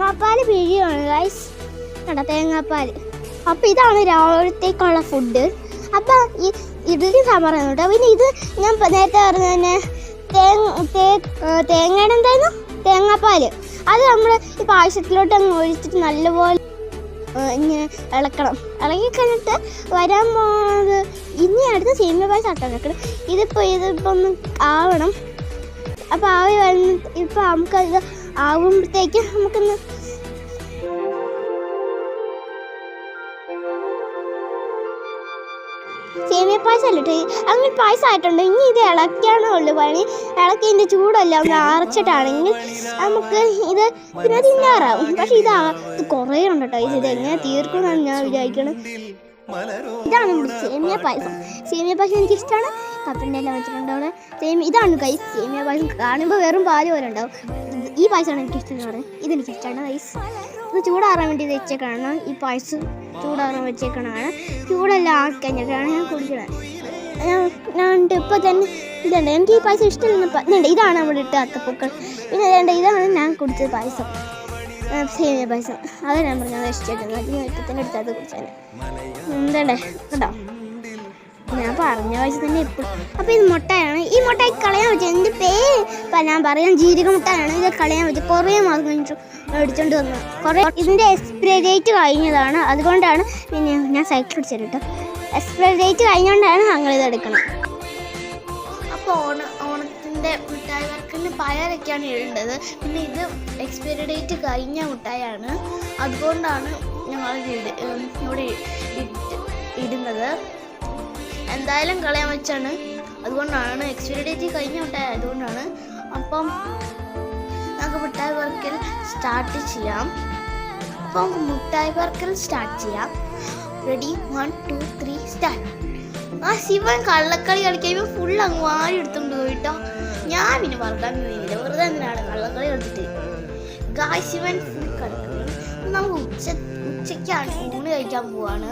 തേങ്ങാപ്പാൽ പിഴിയാണ് ഗൈസ്. കേട്ടോ തേങ്ങാപ്പാൽ. അപ്പോൾ ഇതാണ് രാവിലത്തേക്കുള്ള ഫുഡ്. അപ്പം ഈ ഇഡ്ഡലി സാമ്പാറാണ് കേട്ടോ. പിന്നെ ഇത് ഞാൻ നേരത്തെ പറഞ്ഞ തന്നെ തേങ്ങയുടെ എന്തായിരുന്നു തേങ്ങാപ്പാൽ. അത് നമ്മൾ ഈ പായസത്തിലോട്ട് അങ്ങ് ഒഴിച്ചിട്ട് നല്ലപോലെ ഇങ്ങനെ ഇളക്കണം. ഇളക്കി കഴിഞ്ഞിട്ട് വരാൻ പോകുന്നത് ഇനി അടുത്ത് സേമിയ പായസം ആട്ടോ വെക്കണം. ഇതിപ്പോൾ ഒന്ന് ആവണം. അപ്പോൾ ആവി വന്ന് ഇപ്പോൾ നമുക്കത് ആവുമ്പോഴത്തേക്ക് നമുക്കൊന്ന് സേമിയ പായസം അല്ലിട്ട് അങ്ങനെ പായസം ആയിട്ടുണ്ട്. ഇനി ഇത് ഇളക്കാനേ ഉള്ളൂ പണി. ഇളക്കിൻ്റെ ചൂടല്ല ഒന്ന് അരച്ചിട്ടാണെങ്കിൽ നമുക്ക് ഇത് പിന്നെ തിന്നാറാവും. പക്ഷെ ഇത് കുറേ ഉണ്ട് കേട്ടോ. ഇത് എങ്ങനെ തീർക്കുമെന്നാണ് ഞാൻ വിചാരിക്കണം. ഇതാണ് നമ്മുടെ സേമിയ പായസം. സേമിയ പായസം എനിക്കിഷ്ടമാണ്. കപ്പൻ്റെ എല്ലാം വെച്ചിട്ടുണ്ട് അവിടെ. ഇതാണ് ഗൈസ് സേമിയ പായസം. കാണുമ്പോൾ വെറും പാല് പോലെ ഉണ്ടാവും. ഈ പായസമാണ് എനിക്കിഷ്ടം എന്ന് പറയുന്നത്. ഇതെനിക്കിഷ്ടമാണ് ഗൈസ്. ഇത് ചൂടാറാൻ വേണ്ടി വെച്ചേക്കാണ്. ഈ പായസം ചൂടാറാൻ വെച്ചേക്കണതാണ്. ചൂടെല്ലാം ആക്കിക്കഴിഞ്ഞിട്ടാണ് ഞാൻ കുടിക്കുന്നത്. ഞാൻ ഇപ്പോൾ തന്നെ ഇതുണ്ട്. എനിക്ക് ഈ പായസം ഇഷ്ടമില്ലെന്ന് ഇതാണ് നമ്മൾ ഇട്ട അത്തപ്പൂക്കൾ. പിന്നെ ഇതാണ് ഞാൻ കുടിച്ചത് പായസം, സേമിയ പായസം. അത് ഞാൻ പറഞ്ഞത് ഇഷ്ടമായിരുന്നു. അത് ഞാൻ ഇപ്പം തന്നെ എടുത്തത് കുടിച്ചാൽ എന്തണ്ടേ കേട്ടോ. ഞാൻ പറഞ്ഞ പായസം തന്നെ എപ്പോഴും. അപ്പോൾ ഇത് മുട്ടയാണ്. ഈ മുട്ട കളയാൻ വെച്ചത് എൻ്റെ പേര് ഞാൻ പറയാം ജീരക മുട്ടയാണ്. ഇത് കളയാൻ വെച്ചത് കുറേ മാസം കഴിഞ്ഞിട്ട് മേടിച്ചോണ്ട് വന്നത്. കുറേ ഇതിൻ്റെ എക്സ്പയറി ഡേറ്റ് കഴിഞ്ഞതാണ്. അതുകൊണ്ടാണ് പിന്നെ ഞാൻ സൈക്കിൾ പിടിച്ചത് കേട്ടോ. എക്സ്പയറി ഡേറ്റ് കഴിഞ്ഞുകൊണ്ടാണ് ഞങ്ങളിത് എടുക്കണം. അപ്പോൾ ഓണത്തിൻ്റെ മിഠായി വർക്കിന് പയറൊക്കെയാണ് ഇടേണ്ടത്. പിന്നെ ഇത് എക്സ്പയറി ഡേറ്റ് കഴിഞ്ഞ മിഠായാണ്. അതുകൊണ്ടാണ് ഞങ്ങൾ ഇവിടെ ഇടുന്നത്. എന്തായാലും കളയാൻ വെച്ചാണ്. അതുകൊണ്ടാണ് എക്സ്പയറി ഡേറ്റ് കഴിഞ്ഞ മിഠായി അതുകൊണ്ടാണ്. അപ്പം നമുക്ക് മിഠായി വർക്കൽ സ്റ്റാർട്ട് ചെയ്യാം. അപ്പം മിഠായി വർക്കൽ സ്റ്റാർട്ട് ചെയ്യാം. Ready 1 2 3 start. ആ ശിവൻ കള്ളക്കളി കളിക്കുമ്പോൾ ഫുൾ അങ്ങ് വാരി എടുത്തുകൊണ്ട് പോയിട്ടോ. ഞാൻ പിന്നെ വറുക്കാൻ പോയില്ല. വെറുതെ എന്തിനാണ് കള്ളക്കളി കളിച്ചിട്ട്. ശിവൻ ഫുൾ കളിക്കുന്നത്. നമുക്ക് ഉച്ചയ്ക്കാണ് ഊണ് കഴിക്കാൻ പോവാണ്.